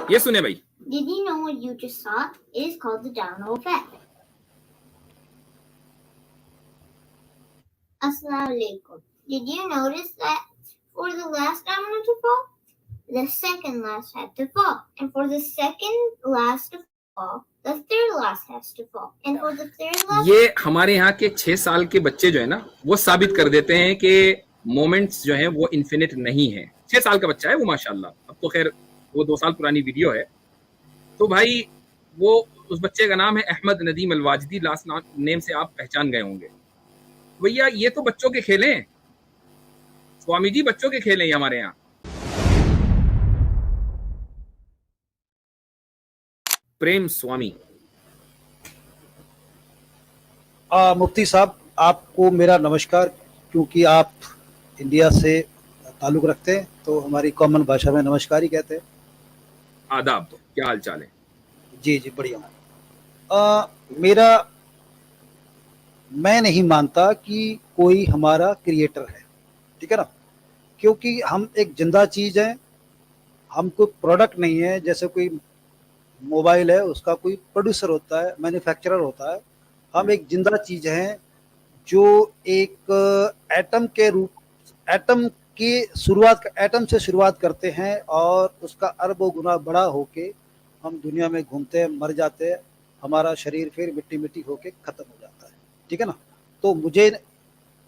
ये सुने भाई। Did you know what you just saw? It is called the domino effect. Assalamu alaikum. Did you notice that for the last domino to fall, the second last had to fall, and for the second last to fall, the third last has to fall, and for the third last. ये हमारे यहाँ के 6 साल के बच्चे जो है ना, वो साबित कर देते हैं कि मोमेंट्स जो है वो इन्फिनिट नहीं है। 6 साल का बच्चा है वो, माशाल्लाह। अब तो खैर वो 2 साल पुरानी वीडियो है। तो भाई वो उस बच्चे का नाम है अहमद नदीम अलवाजदी, लास्ट नेम से आप पहचान गए होंगे। भैया ये तो बच्चों के खेल हैं स्वामी जी, बच्चों के खेल हैं हमारे यहाँ। प्रेम स्वामी। मुफ्ती साहब, आपको मेरा नमस्कार। क्योंकि आप इंडिया से ताल्लुक़ रखते हैं तो हमारी कॉमन भाषा में नमस्कार ही कहते हैं। आदाब। तो क्या हाल चाल है? जी जी बढ़िया। मैं नहीं मानता कि कोई हमारा क्रिएटर है, ठीक है ना, क्योंकि हम एक जिंदा चीज़ है, हम कोई प्रोडक्ट नहीं है। जैसे कोई मोबाइल है, उसका कोई प्रोड्यूसर होता है, मैन्युफैक्चरर होता है। हम एक जिंदा चीज़ हैं जो एक एटम से शुरुआत करते हैं और उसका अरबों गुना बड़ा होके हम दुनिया में घूमते हैं, मर जाते हैं, हमारा शरीर फिर मिट्टी मिट्टी होके ख़त्म हो जाता है, ठीक है ना। तो मुझे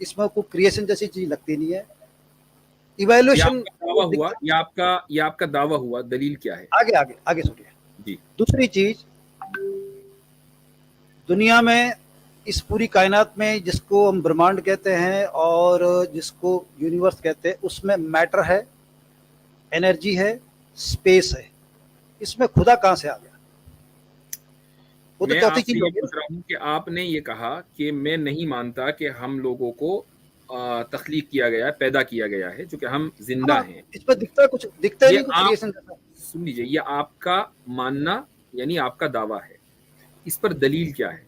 इसमें कोई क्रिएशन जैसी चीज़ लगती नहीं है। इवैल्यूएशन हुआ या आपका दावा हुआ, दलील क्या है? आगे सुनिए जी। दूसरी चीज़, दुनिया में इस पूरी कायनात में जिसको हम ब्रह्मांड कहते हैं और जिसको यूनिवर्स कहते हैं, उसमें मैटर है, एनर्जी है, स्पेस है। इसमें खुदा कहाँ से आ गया? वो तो चौथी चीज होगी। पूछ रहा हूँ कि आपने ये कहा कि मैं नहीं मानता कि हम लोगों को तख्लीक किया गया, पैदा किया गया है, चूंकि हम जिंदा हैं। इस पर दिखता ही नहीं कुछ क्रिएशन जैसा। सुन लीजिए, ये आपका मानना यानी आपका दावा है, इस पर दलील क्या है?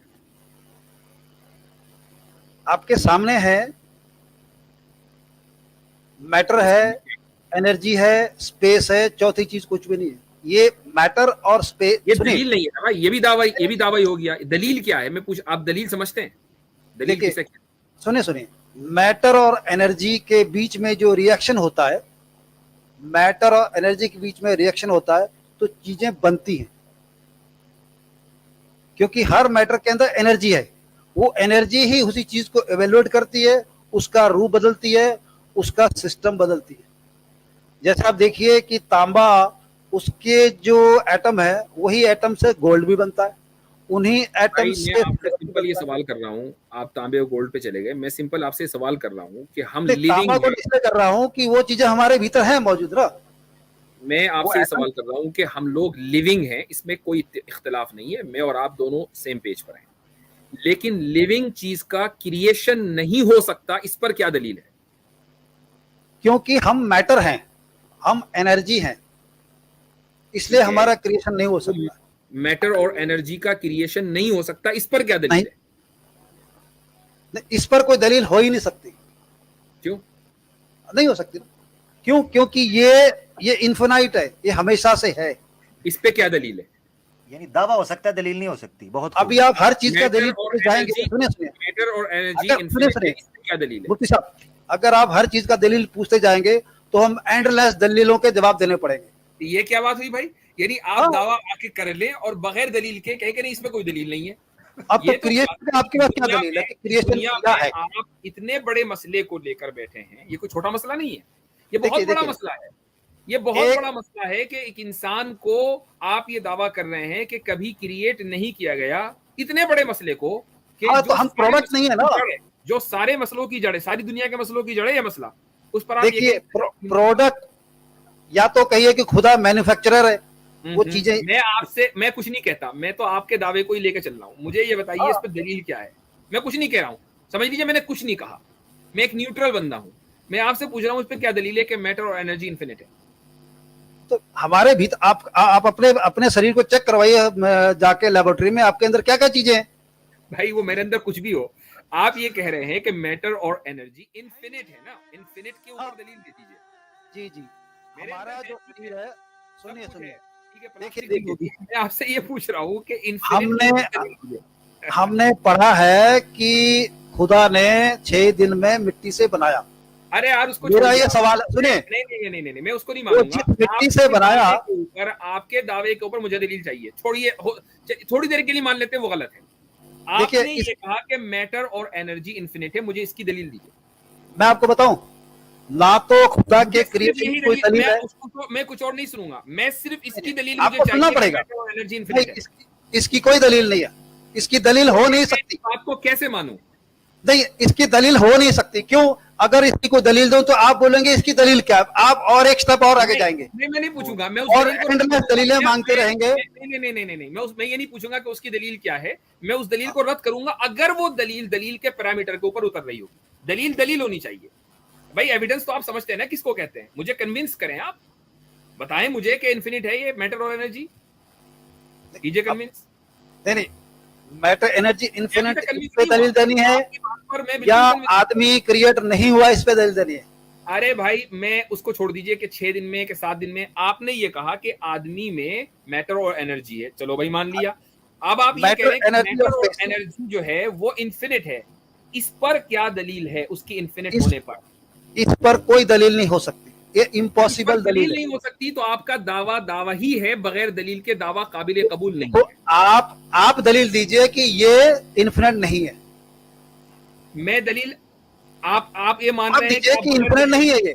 आपके सामने है, मैटर है, एनर्जी है, स्पेस है, चौथी चीज कुछ भी नहीं है। ये मैटर और स्पेस, ये दलील नहीं है भाई, ये भी दावा ही हो गया। दलील क्या है? मैं पूछ, आप दलील समझते हैं? दलील किसे? सुनिए, मैटर और एनर्जी के बीच में जो रिएक्शन होता है, मैटर और एनर्जी के बीच में रिएक्शन होता है तो चीजें बनती हैं, क्योंकि हर मैटर के अंदर एनर्जी है। वो एनर्जी ही उसी चीज को एवेल्युएट करती है, उसका रूप बदलती है, उसका सिस्टम बदलती है। जैसे आप देखिए कि तांबा, उसके जो एटम है वही एटम से गोल्ड भी बनता है, उन्हीं एटम से। मैं आपसे सिंपल ये सवाल कर रहा हूँ, आप तांबे और गोल्ड पे चले गए। मैं सिंपल आपसे सवाल कर रहा हूँ कि हम लिविंग तांबा गोल्ड इसलिए कर रहा हूँ कि वो चीजें हमारे भीतर है मौजूद ना। मैं आपसे ये सवाल कर रहा हूँ कि हम लोग लिविंग हैं, इसमें कोई इख्तिलाफ नहीं है, मैं और आप दोनों सेम पेज पर हैं। लेकिन लिविंग चीज का क्रिएशन नहीं हो सकता, इस पर क्या दलील है? क्योंकि हम मैटर हैं, हम एनर्जी हैं, इसलिए हमारा क्रिएशन नहीं हो सकता। मैटर और एनर्जी का क्रिएशन नहीं हो सकता, इस पर क्या दलील है? नहीं, इस पर कोई दलील हो ही नहीं सकती। क्यों नहीं हो सकती? क्यों? क्योंकि ये इन्फिनाइट है, ये हमेशा से है। इस पे क्या दलील है? यानी दावा हो सकता है, दलील नहीं हो सकती। बहुत अभी आप हर चीज का दलील जाएंगे। सुनिए, मैटर और एनर्जी, क्या दलील है? मुफ्ती साहब, अगर आप हर चीज का दलील पूछते जाएंगे तो हम एंडलेस दलीलों के जवाब देने पड़ेंगे। ये क्या बात हुई भाई? यानी आप दावा आके कर लें और बगैर दलील के कहे कि नहीं इसमें कोई दलील नहीं है। अब तो क्रिएशन का आपके पास क्या दलील है कि क्रिएशन क्या है? आप इतने बड़े मसले को लेकर बैठे हैं, ये कोई छोटा मसला नहीं है, ये बहुत बड़ा मसला है। ये बहुत बड़ा मसला है कि एक इंसान को आप ये दावा कर रहे हैं कि कभी क्रिएट नहीं किया गया, इतने बड़े मसले को कि तो हम प्रोडक्ट नहीं है ना, जो सारे मसलों की जड़ है, सारी दुनिया के मसलों की जड़ है ये मसला, उस पर आप देखिए प्रोडक्ट, या तो कहिए कि खुदा मैन्युफैक्चरर है वो चीजें। मैं कुछ नहीं कहता, मैं तो आपके दावे को ही लेकर चल रहा हूँ। मुझे ये बताइए इस पर दलील क्या है? मैं कुछ नहीं कह रहा हूँ, समझ लीजिए मैंने कुछ नहीं कहा, मैं एक न्यूट्रल बंदा हूँ। मैं आपसे पूछ रहा हूँ इस पर क्या दलील है कि मैटर और एनर्जी इन्फिनिट है? तो हमारे भीतर आप अपने शरीर को चेक करवाइए जाके लेबोरेटरी में, आपके अंदर क्या क्या चीजें हैं। भाई वो मेरे अंदर कुछ भी हो, आप ये कह रहे हैं कि मैटर और एनर्जी इन्फिनिट है ना, इन्फिनिट के ऊपर दलील दे दीजिए। जी हमारा जो शरीर है, सुनिए ठीक है, देखिए, प्लास्टिक नहीं होगी। मैं आपसे ये पूछ रहा हूँ कि हमने पढ़ा है कि खुदा ने 6 दिन में मिट्टी से बनाया। अरे यार उसको मेरा छोड़िए ये आप। सवाल सुनिए, नहीं, मैं उसको नहीं वो मानूंगा। जिस मिट्टी से बनाया, आपके दावे के ऊपर मुझे दलील चाहिए। छोड़िए, थोड़ी देर के लिए मान लेते हैं वो गलत है। देखिए आपने ये कहा कि मैटर और एनर्जी इन्फिनिट है, मुझे इसकी दलील दीजिए। मैं आपको बताऊं, ना तो खुदा के मुझे सिर्फ क्रिएशन यही की कोई दलील, दलील है। मैं कुछ और नहीं सुनूंगा। मैं सिर्फ इसकी दलील मुझे आपको सुनना चाहिए कि पड़ेगा। मैटर और एनर्जी नहीं, इन्फिनिट है। इसकी कोई दलील नहीं है, इसकी दलील हो नहीं सकती। आपको कैसे मानूं? नहीं, इसकी दलील हो नहीं सकती। क्यों? अगर इसकी कोई दलील दो तो आप बोलेंगे इसकी दलील क्या है, आप और एक स्टेप और आगे जाएंगे मैं नहीं पूछूंगा। मैं उस और दलील को एंडलेस दलीलें मांगते रहेंगे। नहीं, मैं ये नहीं पूछूंगा कि उसकी दलील क्या है। मैं उस दलील को रद्द करूंगा अगर वो दलील के पैरामीटर के ऊपर उतर रही होगी। दलील होनी चाहिए भाई। एविडेंस तो आप समझते हैं ना किसको कहते हैं। मुझे कन्विंस करें, आप बताएं मुझे कि इन्फिनिट है ये मैटर और एनर्जी। कीजिए कन्विंस। नहीं, मैटर एनर्जी इन्फिनिट, इस पे दलील देनी है या आदमी क्रिएट नहीं हुआ इस पे दलील देनी है? अरे भाई, मैं उसको छोड़ दीजिए कि 6 दिन में कि 7 दिन में। आपने ये कहा कि आदमी में मैटर और एनर्जी है, चलो भाई मान लिया। अब आप ये कह रहे हैं कि मैटर और एनर्जी जो है वो इन्फिनिट है। इस पर क्या दलील है उसकी इन्फिनिट होने पर? इस पर कोई दलील नहीं हो सकती, ये इम्पॉसिबल दलील नहीं हो सकती। तो आपका दावा ही है, बगैर दलील के दावा काबिल कबूल नहीं तो है। आप दलील दीजिए कि ये इन्फिनिट नहीं है। मैं दलील, आप ये मान रहे हैं कि इन्फिनिट नहीं है ये,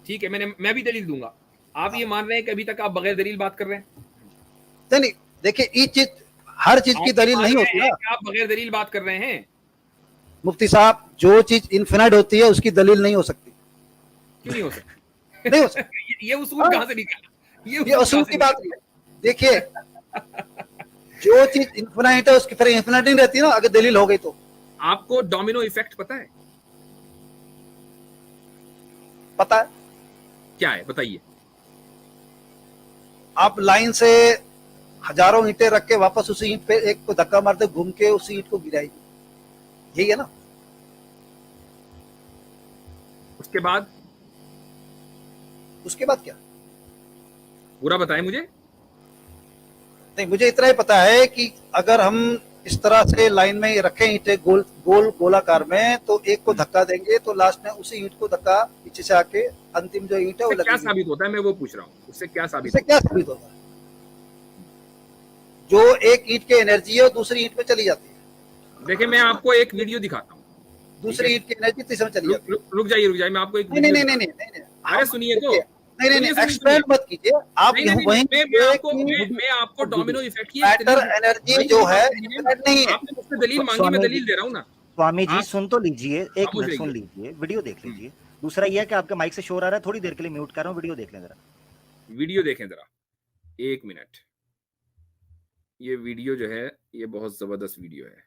ठीक है, मैं भी दलील दूंगा। आप ये मान रहे हैं कि अभी तक आप बगैर दलील बात कर रहे हैं? नहीं, देखिए हर चीज की दलील नहीं होती ना। आप बगैर दलील बात कर रहे हैं मुफ्ती साहब, जो चीज इन्फिनिट होती है उसकी दलील नहीं हो सकती। क्यों नहीं हो सकती? नहीं हो सकती। ये उसूल कहां से निकला? ये उसूल की बात नहीं है। देखिए, जो चीज इन्फिनिट है उसकी फिर इन्फिनिट नहीं रहती ना, अगर दलील हो गई तो। आपको डोमिनो इफेक्ट पता है? पता है। क्या है बताइए? आप लाइन से हजारों ईंटें रख के वापस उसी ईंट पे एक को धक्का मारते घूम के उसी ईंट को गिराएगी, यही है ना? उसके बाद क्या? पूरा बताएं मुझे। नहीं, मुझे इतना ही पता है कि अगर हम इस तरह से लाइन में रखें ईंटें गोलाकार में, तो एक को धक्का देंगे तो लास्ट में उसी ईंट को धक्का पीछे से आके अंतिम जो ईंट है वो क्या साबित होता है? मैं वो पूछ रहा हूँ, उससे क्या साबित होता है? जो एक ईंट की एनर्जी है वो दूसरी ईंट में चली जाती है। देखिए, मैं आपको एक वीडियो दिखाता हूँ। दूसरी ईंट की एनर्जी तीसरे में चली जाती है। रुक जाइए, मैं आपको एक नहीं, अरे सुनिए तो। नहीं, एक्सपेंड मत कीजिए आप। मैं आपको डोमिनो इफेक्ट की मैटर एनर्जी जो है इन्फिनिट नहीं है। आपने मुझसे दलील मांगी, मैं दलील दे रहा हूँ ना। स्वामी जी सुन तो लीजिए, एक मिनट सुन लीजिए, वीडियो देख लीजिए। दूसरा यह है कि आपके माइक से शोर आ रहा है, थोड़ी देर के लिए म्यूट कर रहा हूँ, वीडियो देख लें जरा। वीडियो देखें जरा, 1 मिनट। ये वीडियो जो है ये बहुत जबरदस्त वीडियो है।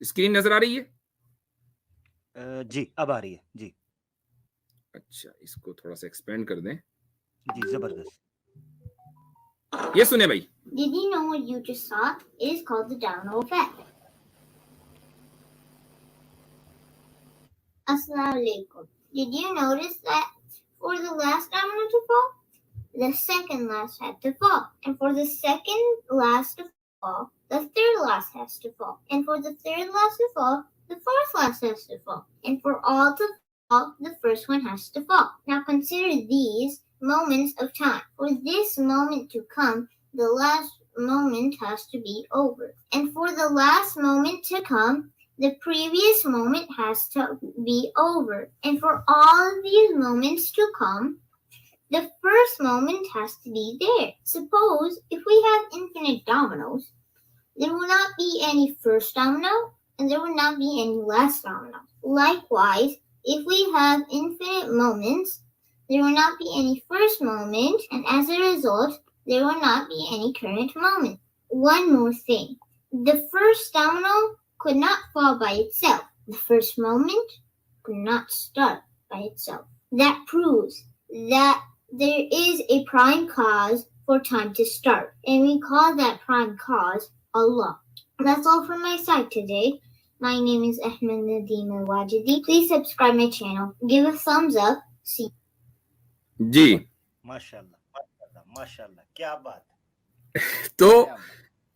स्क्रीन नजर आ रही है? जी अब आ रही है जी। अच्छा, इसको थोड़ा सा एक्सपेंड कर दें जी, जबरदस्त। ये सुने भाई। Did you know what you just saw? It is called the domino effect. Assalamu alaikum. Did you notice that for the last domino to fall, the second last had to fall, and for the second last to fall, the third last has to fall, and for the third last to fall, the fourth last has to fall, and for all to fall, the first one has to fall. Now consider these moments of time. For this moment to come, the last moment has to be over, and for the last moment to come, the previous moment has to be over, and for all of these moments to come, the first moment has to be there. Suppose if we have infinite dominoes, there will not be any first domino and there will not be any last domino. Likewise, if we have infinite moments, there will not be any first moment, and as a result, there will not be any current moment. One more thing. The first domino could not fall by itself. The first moment could not start by itself. That proves that there is a prime cause for time to start, and we call that prime cause Allah. That's all from my side today. My name is Ahmed Nadeem Al-Wajidi. Please subscribe my channel, give a thumbs up. See you. जी। माशाल्लाह माशाल्लाह माशाल्लाह, क्या बात तो क्या बात।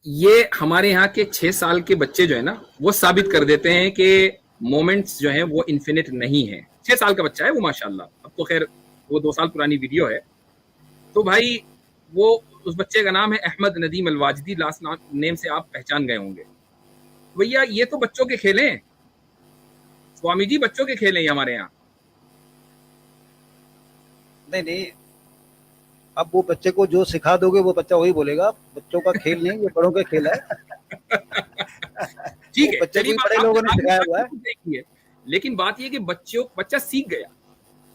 ये हमारे यहाँ के 6 साल के बच्चे जो है ना, वो साबित कर देते हैं कि मोमेंट्स जो है वो इन्फिनिट नहीं है। 6 साल का बच्चा है वो माशाल्लाह, अब तो खैर वो 2 साल पुरानी वीडियो है। तो भाई वो उस बच्चे का नाम है अहमद नदीम अलवाजदी, लास्ट नेम से आप पहचान गए होंगे। भैया ये तो बच्चों के खेल हैं स्वामी जी, बच्चों के खेल हैं ये हमारे यहाँ। नहीं नहीं, अब वो बच्चे को जो सिखा दोगे वो बच्चा वही बोलेगा। बच्चों का खेल नहीं, ये बड़ों का खेल है। ठीक है, बच्चे को बड़े लोगों ने सिखाया हुआ है। देखिए, लेकिन बात ये कि बच्चा सीख गया।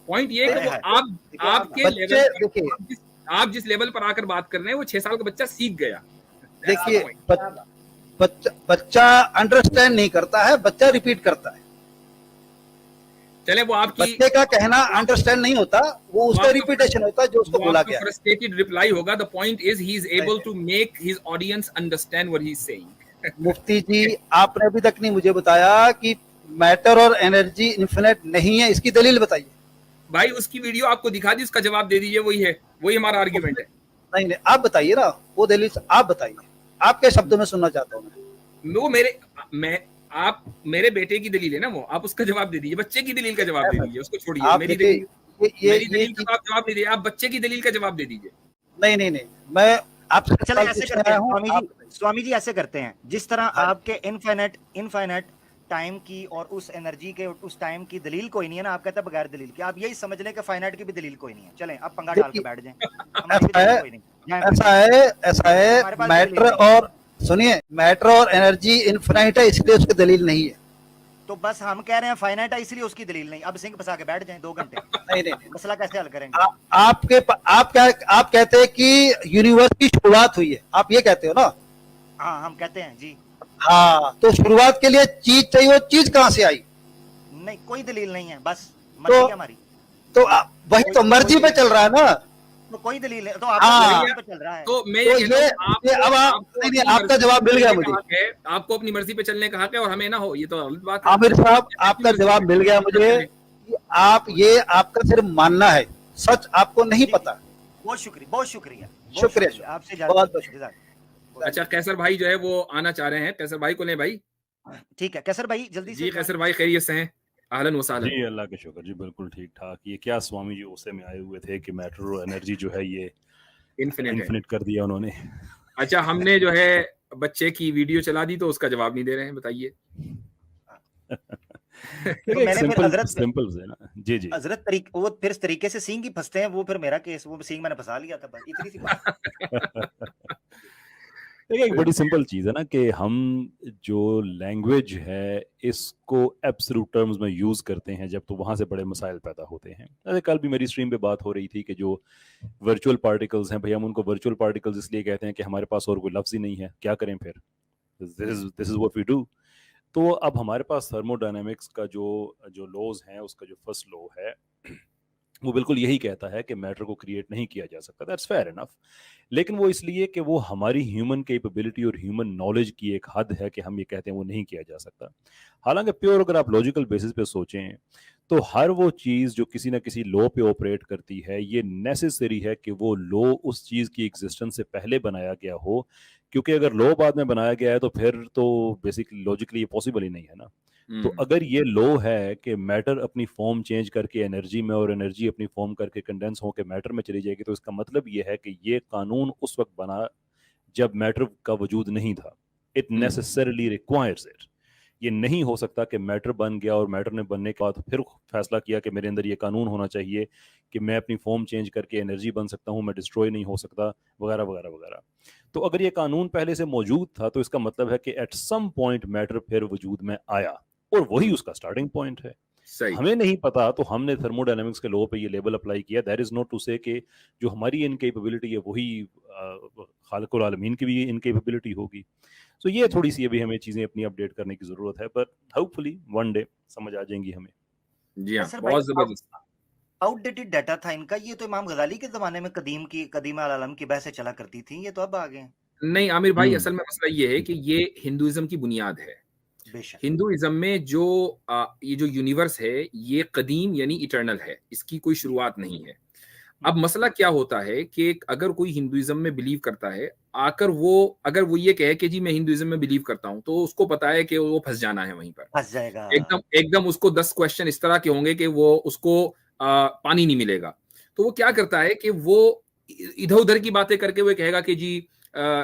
पॉइंट ये है कि वो आपके बच्चे लेवल देखिए, आप जिस लेवल पर आकर बात कर रहे हैं वो 6 साल का बच्चा सीख गया। देखिए बच्चा अंडरस्टैंड नहीं करता है, बच्चा रिपीट करता है। चले वो आपकी बच्चे का कहना अंडरस्टैंड नहीं होता, वो उसका रिपीटेशन होता है जो उसको बोला गया। फ्रस्ट्रेटेड रिप्लाई होगा, the point is he is able to make his audience understand what he is saying. Mufti ji, आपने अभी तक नहीं मुझे बताया कि मैटर और एनर्जी इन्फिनिट नहीं है, इसकी दलील बताइए। भाई उसकी वीडियो आपको दिखा दी, उसका जवाब दे दीजिए, वही है, वही हमारा आर्ग्यूमेंट है। नहीं नहीं, आप बताइए ना, वो दलील आप बताइए, आपके शब्दों में सुनना चाहता हूँ मैं। आप मेरे बेटे की दलील है ना वो, आप उसका जवाब दे दीजिए। बच्चे की दलील का जवाब दे दीजिए, उसको छोड़िए। मेरी दलील का जवाब नहीं दीजिए, आप बच्चे की दलील का जवाब दे दीजिए। नहीं नहीं नहीं, मैं आपसे चलो ऐसे करते हैं स्वामी जी ऐसे करते हैं, जिस तरह आपके इनफाइनाइट टाइम की और उस एनर्जी के उस टाइम की दलील कोई नहीं है ना, आप कहते हैं बगैर दलील के, आप यही समझ लें कि फाइनाइट की भी दलील कोई नहीं है। चलें आप पंगा डाल के बैठ जाएं। ऐसा है मैटर और सुनिए, मैटर और एनर्जी इनफिनाइट है, इसलिए उसकी दलील नहीं है। तो बस हम कह रहे हैं फाइनाइट है इसलिए उसकी दलील नहीं। अब सिंह फंसा के बैठ जाएं 2 घंटे। नहीं मसला कैसे हल करेंगे? आप कहते हैं कि यूनिवर्स की शुरुआत हुई है, आप ये कहते हो ना? हाँ हम कहते हैं जी। हाँ, तो शुरुआत के लिए चीज चाहिए, वो चीज कहाँ से आई? नहीं, कोई दलील नहीं है, बस मर्जी हमारी। तो वही तो मर्जी पे चल रहा है ना, तो कोई दलील है तो आपका चल रहा है। तो मैं ये अब आपका जवाब मिल गया मुझे। आपको अपनी मर्जी पे चलने का हक है और हमें ना हो, ये तो गलत बात है। आमिर साहब, आपका जवाब मिल गया मुझे कि आप ये आपका सिर्फ मानना है, सच आपको नहीं पता। बहुत शुक्रिया आपसे ज्यादा। अच्छा, कैसर भाई जो है वो आना चाह रहे हैं, कैसर भाई को लें भाई। ठीक है कैसर भाई, जल्दी से। जी कैसर भाई, खैरियत से हैं? आहलन वसहलन। जी अल्लाह का शुक्र जी, बिल्कुल ठीक ठाक। ये क्या स्वामी जी उसे में आए हुए थे कि मैटर और एनर्जी जो है ये इन्फिनिट कर दिया उन्होंने। अच्छा, हमने जो है बच्चे की वीडियो चला दी तो उसका जवाब नहीं दे रहे हैं, बताइए। तो मैंने सिंपल है ना। जी जी हजरत वो फिर इस तरीके से सींग ही फंसते हैं, वो फिर मेरा केस, वो सींग मैंने फंसा लिया था, बस इतनी सी बात। देखिए एक बड़ी सिंपल चीज़ है ना कि हम जो लैंग्वेज है इसको एब्सोल्यूट टर्म्स में यूज़ करते हैं जब, तो वहाँ से बड़े मसाइल पैदा होते हैं। अरे कल भी मेरी स्ट्रीम पे बात हो रही थी कि जो वर्चुअल पार्टिकल्स हैं, भैया हम उनको वर्चुअल पार्टिकल्स इसलिए कहते हैं कि हमारे पास और कोई लफ्ज़ ही नहीं है, क्या करें फिर? This is what we do. तो अब हमारे पास थर्मोडायनेमिक्स का जो लॉज हैं, उसका जो फर्स्ट लॉ है वो बिल्कुल यही कहता है कि मैटर को क्रिएट नहीं किया जा सकता। दैट्स फेयर इनफ, लेकिन वो इसलिए कि वो हमारी ह्यूमन कैपेबिलिटी और ह्यूमन नॉलेज की एक हद है कि हम ये कहते हैं वो नहीं किया जा सकता। हालांकि प्योर अगर आप लॉजिकल बेसिस पे सोचें तो हर वो चीज़ जो किसी ना किसी लॉ पे ऑपरेट करती है, ये नेसेसरी है कि वो लॉ उस चीज़ की एग्जिस्टेंस से पहले बनाया गया हो, क्योंकि अगर लॉ बाद में बनाया गया है तो फिर तो बेसिकली लॉजिकली ये पॉसिबल ही नहीं है ना। तो अगर ये लॉ है कि मैटर अपनी फॉर्म चेंज करके एनर्जी में और एनर्जी अपनी फॉर्म करके कंडेंस होकर मैटर में चली जाएगी, तो इसका मतलब ये है कि ये कानून उस वक्त बना जब मैटर का वजूद नहीं था। It necessarily requires it. ये नहीं हो सकता कि मैटर बन गया और मैटर ने बनने के बाद फिर फैसला किया कि मेरे अंदर ये कानून होना चाहिए कि मैं अपनी फॉर्म चेंज करके एनर्जी बन सकता हूँ, मैं डिस्ट्रॉय नहीं हो सकता, वगैरह वगैरह वगैरह। तो अगर ये कानून पहले से मौजूद था तो इसका मतलब है कि एट सम पॉइंट मैटर फिर वजूद में आया और वही उसका स्टार्टिंग पॉइंट है। हमें नहीं पता तो हमने थर्मोडायनेमिक्स के लॉ पे ये लेबल अप्लाई किया। दैट इज नॉट टू से कि जो हमारी इनकेपेबिलिटी है वही खालिकुल आलमीन की भी इनकेपेबिलिटी होगी। सो ये थोड़ी सी अभी हमें चीजें अपनी अपडेट करने की जरूरत है, पर होपफुली वन डे समझ आ जाएंगी हमें। जी हाँ, बहुत जबरदस्त आउटडेटेड डाटा था इनका। ये तो इमाम गजाली के जमाने में कदीम आलम की बहसें चला करती थी, ये तो अब आ गए। नहीं आमिर भाई, असल में मसला ये है कि ये हिंदुइज्म की बुनियाद है। हिंदुइज्म में जो ये जो यूनिवर्स है ये कदीम यानी इटर्नल है, इसकी कोई शुरुआत नहीं है। अब मसला क्या होता है कि अगर कोई हिंदुइज्म में बिलीव करता है, आकर वो अगर वो ये कहे कि जी मैं हिंदुइज्म में बिलीव करता हूं, तो उसको पता है कि वो फंस जाना है वहीं पर। फंस जाएगा। एकदम एकदम उसको 10 क्वेश्चन इस तरह के होंगे कि वो उसको पानी नहीं मिलेगा। तो वो क्या करता है कि वो इधर उधर की बातें करके वो कहेगा कि जी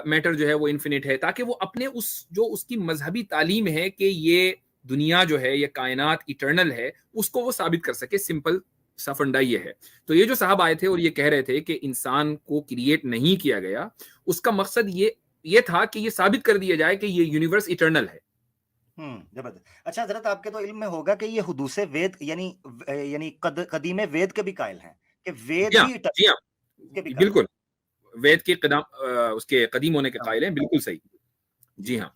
मैटर जो है वो इन्फिनिट है, ताकि वो अपने उस जो उसकी मजहबी तालीम है कि ये दुनिया जो है, ये कायनात इटर्नल है, उसको वो साबित कर सके। सिंपल सा फंडा ये है। तो ये जो साहब आए थे और ये कह रहे थे कि इंसान को क्रिएट नहीं किया गया, उसका मकसद ये था कि ये साबित कर दिया जाए कि ये यूनिवर्स इटर्नल है। जबरदस्त। अच्छा हजरत, आपके तो इल्म में होगा कि ये हुदूसे वेद यानी कदीमे वेद के भी कायल हैं कि वेद जी हाँ, भी जी हाँ, के भी कायल बिल्कुल। वेद के उसके कदीम होने के हैं। कायल हैं, बिल्कुल सही। जी हाँ।